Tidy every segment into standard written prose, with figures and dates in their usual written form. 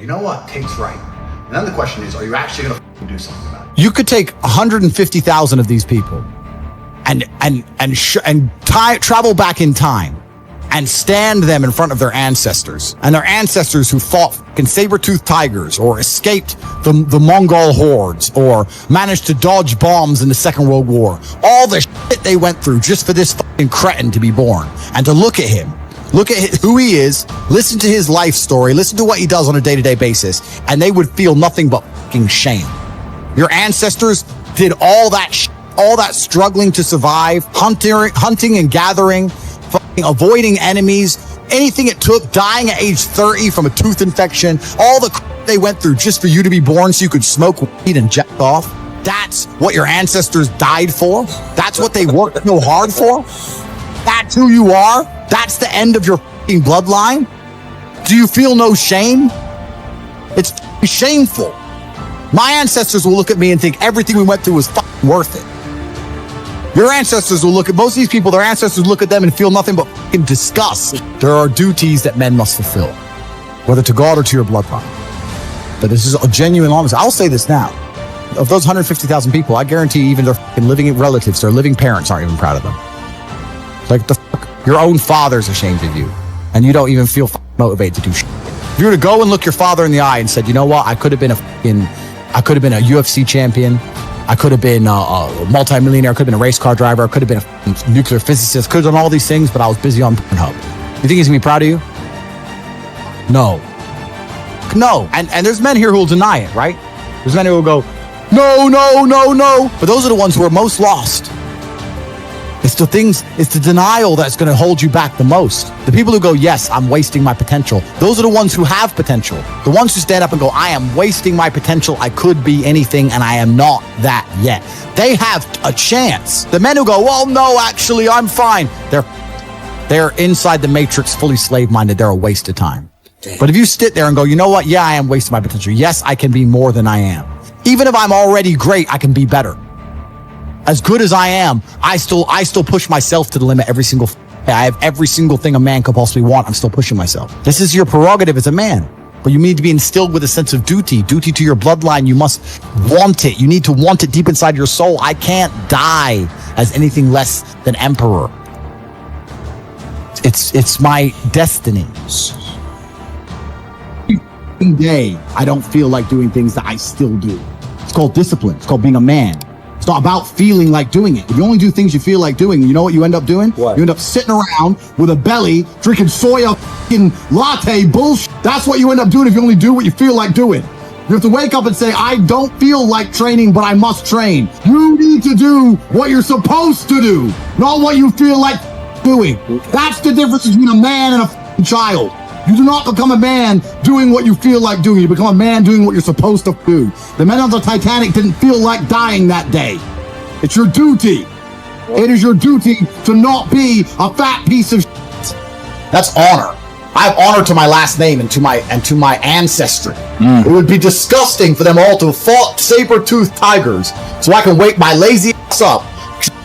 you know what, Tate's right. And then the question is, are you actually going to do something about it? You could take 150,000 of these people and travel back in time and stand them in front of their ancestors, and their ancestors who fought fucking saber-toothed tigers or escaped the Mongol hordes or managed to dodge bombs in the Second World War. All the shit they went through just for this fucking cretin to be born, and to look at him. Look at who he is, listen to his life story, listen to what he does on a day-to-day basis, and they would feel nothing but fucking shame. Your ancestors did all that struggling to survive, hunting and gathering, avoiding enemies, anything it took, dying at age 30 from a tooth infection, all the they went through just for you to be born so you could smoke weed and jack off. That's what your ancestors died for. That's what they worked so hard for. That's who you are. That's the end of your bloodline. Do you feel no shame? It's shameful. My ancestors will look at me and think everything we went through was worth it. Your ancestors will look at most of these people, their ancestors look at them and feel nothing but disgust. There are duties that men must fulfill, whether to God or to your bloodline. But this is a genuine honesty. I'll say this now. Of those 150,000 people, I guarantee even their living relatives, their living parents aren't even proud of them. Like your own father's ashamed of you, and you don't even feel motivated to do shit. If you were to go and look your father in the eye and said, you know what, I could have been a UFC champion. I could have been a multi-millionaire. I could have been a race car driver. I could have been a nuclear physicist. Could have done all these things, but I was busy on Pornhub. You think he's gonna be proud of you? No. And there's men here who will deny it, right? There's men who will go, no. But those are the ones who are most lost. It's the denial that's going to hold you back the most. The people who go, yes, I'm wasting my potential. Those are the ones who have potential. The ones who stand up and go, I am wasting my potential. I could be anything and I am not that yet. They have a chance. The men who go, well, no, actually, I'm fine. They're inside the matrix, fully slave-minded. They're a waste of time. But if you sit there and go, you know what? Yeah, I am wasting my potential. Yes, I can be more than I am. Even if I'm already great, I can be better. As good as I am, I still push myself to the limit every single day. I have every single thing a man could possibly want. I'm still pushing myself. This is your prerogative as a man, but you need to be instilled with a sense of duty to your bloodline. You must want it. You need to want it deep inside your soul. I can't die as anything less than emperor. It's my destiny. Every day, I don't feel like doing things that I still do. It's called discipline. It's called being a man. It's not about feeling like doing it. If you only do things you feel like doing, you know what you end up doing? What? You end up sitting around with a belly, drinking soya latte bullshit. That's what you end up doing if you only do what you feel like doing. You have to wake up and say, I don't feel like training, but I must train. You need to do what you're supposed to do, not what you feel like doing. That's the difference between a man and a child. You do not become a man doing what you feel like doing. You become a man doing what you're supposed to do. The men on the Titanic didn't feel like dying that day. It's your duty. It is your duty to not be a fat piece of shit. That's honor. I have honor to my last name and to my ancestry. It would be disgusting for them all to have fought saber-toothed tigers so I can wake my lazy ass up,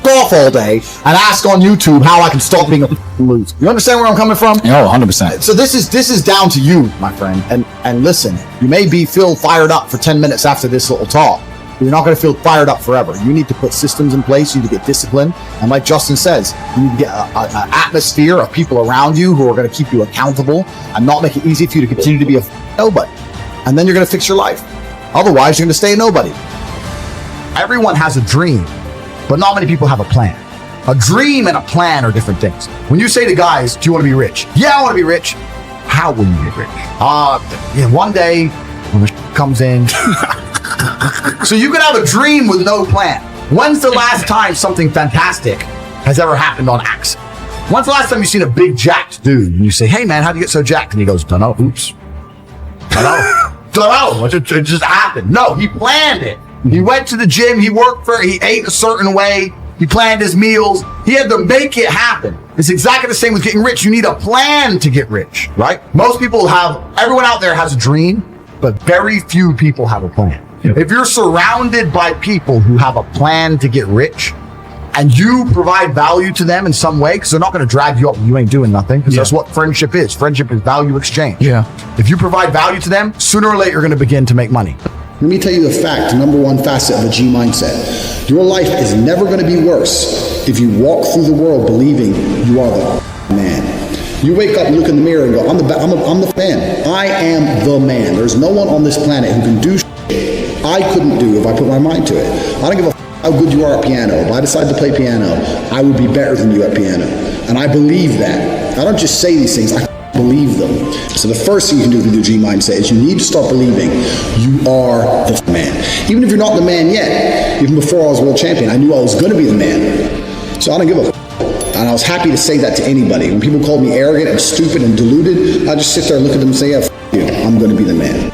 off all day, and ask on YouTube how I can stop being a loser. You understand where I'm coming from? Oh, 100%. So this is down to you, my friend. And listen, you may feel fired up for 10 minutes after this little talk, but you're not going to feel fired up forever. You need to put systems in place. You need to get discipline. And like Justin says, you need to get an atmosphere of people around you who are going to keep you accountable and not make it easy for you to continue to be a nobody. And then you're going to fix your life. Otherwise, you're going to stay a nobody. Everyone has a dream, but not many people have a plan. A dream and a plan are different things. When you say to guys, do you want to be rich? Yeah, I want to be rich. How will you get rich? One day when the comes in. So you can have a dream with no plan. When's the last time something fantastic has ever happened on accident? When's the last time you've seen a big jacked dude and you say, hey man, how'd you get so jacked? And he goes, dunno, oops. Dunno, it just happened. No, he planned it. He went to the gym, he ate a certain way, he planned his meals, he had to make it happen. It's exactly the same with getting rich. You need a plan to get rich, right? Everyone out there has a dream, but very few people have a plan. Yep. If you're surrounded by people who have a plan to get rich, and you provide value to them in some way, because they're not going to drag you up when you ain't doing nothing, because that's what friendship is. Friendship is value exchange. Yeah. If you provide value to them, sooner or later you're going to begin to make money. Let me tell you the fact, number one facet of a G mindset. Your life is never going to be worse if you walk through the world believing you are the man. You wake up and look in the mirror and go, I'm the man. I am the man. There's no one on this planet who can do shit I couldn't do if I put my mind to it. I don't give a how good you are at piano. If I decide to play piano, I would be better than you at piano. And I believe that. I don't just say these things, I believe them. So the first thing you can do with your G mindset is you need to start believing you are the man. Even if you're not the man yet, even before I was world champion, I knew I was going to be the man. So I don't give a and I was happy to say that to anybody. When people called me arrogant and stupid and deluded, I just sit there and look at them and say, yeah, you. I'm going to be the man.